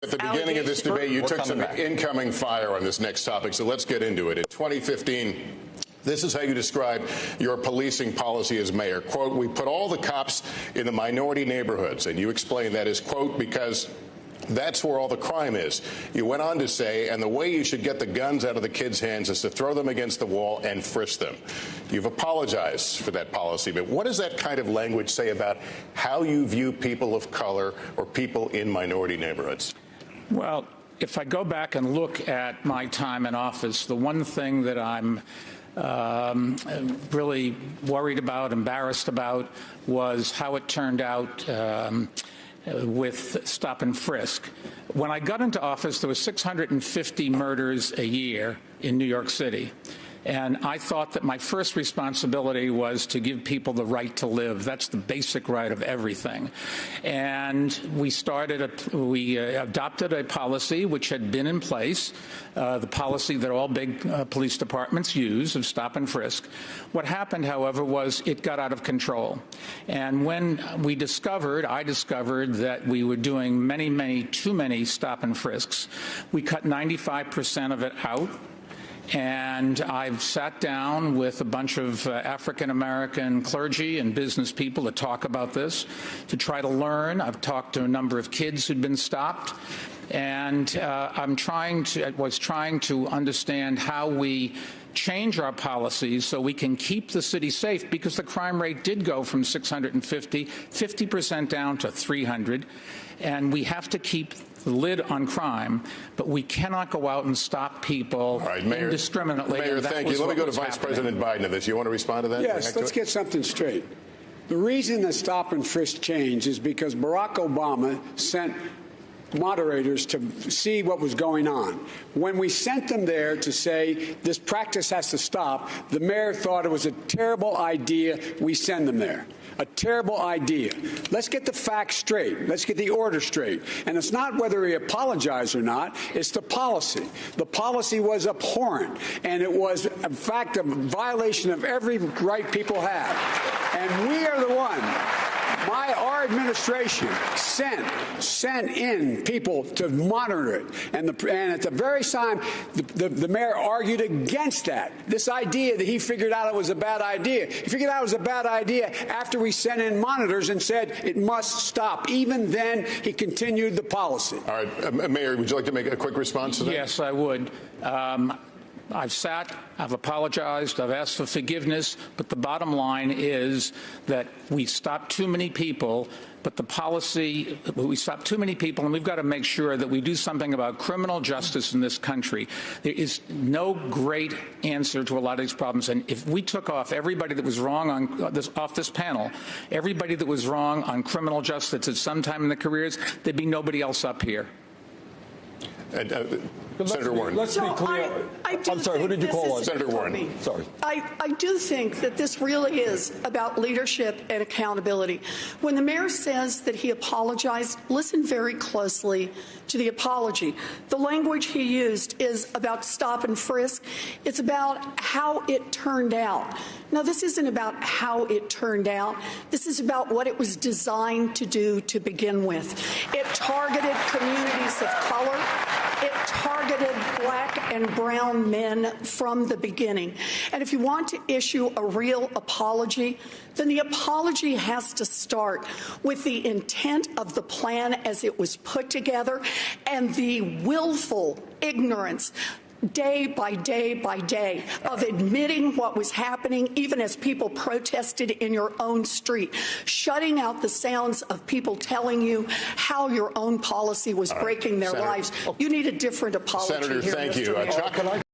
At the beginning of this debate, you took some incoming fire on this next topic, so let's get into it. In 2015, this is how you describe your policing policy as mayor. Quote, we put all the cops in the minority neighborhoods, and you explain that as, quote, because that's where all the crime is. You went on to say, and the way you should get the guns out of the kids' hands is to throw them against the wall and frisk them. You've apologized for that policy, but what does that kind of language say about how you view people of color or people in minority neighborhoods? Well, if I go back and look at my time in office, the one thing that I'm really worried about, embarrassed about, was how it turned out with stop and frisk. When I got into office, there were 650 murders a year in New York City. And I thought that my first responsibility was to give people the right to live. That's the basic right of everything. And we adopted a policy which had been in place, the policy that all big police departments use of stop and frisk. What happened, however, was it got out of control. And when I discovered that we were doing too many stop and frisks, we cut 95% of it out. And I've sat down with a bunch of African American clergy and business people to talk about this, to try to learn. I've talked to a number of kids who'd been stopped. And I was trying to understand how we change our policies so we can keep the city safe, because the crime rate did go from 650, 50% down to 300. And we have to keep the lid on crime, but we cannot go out and stop people indiscriminately. Mayor, thank you. Let me go to Vice President Biden on this. You want to respond to that? Yes, let's get something straight. The reason the stop and frisk changed is because Barack Obama sent moderators to see what was going on. When we sent them there to say this practice has to stop, the mayor thought it was a terrible idea we send them there. A terrible idea. Let's get the facts straight. Let's get the order straight. And it's not whether he apologized or not. It's the policy. The policy was abhorrent, and it was, in fact, a violation of every right people have. And we are the one. Our administration sent in people to monitor it, and at the very time, the mayor argued against that. This idea that he figured out it was a bad idea. He figured out it was a bad idea after we sent in monitors and said it must stop. Even then, he continued the policy. All right, Mayor, would you like to make a quick response to that? Yes, I would. I've apologized, I've asked for forgiveness, but the bottom line is that we stopped too many people, but the policy, we stopped too many people, and we've got to make sure that we do something about criminal justice in this country. There is no great answer to a lot of these problems, and if we took off everybody that was wrong off this panel, everybody that was wrong on criminal justice at some time in their careers, there'd be nobody else up here. Senator Warren. Let's be clear. I'm sorry, who did you call on? Senator Warren. Sorry. I do think that this really is about leadership and accountability. When the mayor says that he apologized, listen very closely to the apology. The language he used is about stop and frisk. It's about how it turned out. Now, this isn't about how it turned out. This is about what it was designed to do to begin with. It targeted communities of color. It targeted black and brown men from the beginning. And if you want to issue a real apology, then the apology has to start with the intent of the plan as it was put together and the willful ignorance day by day by day of admitting what was happening, even as people protested in your own street, shutting out the sounds of people telling you how your own policy was breaking their lives. You need a different apology. Senator, here, thank Mr. you. Mayor. Chuck,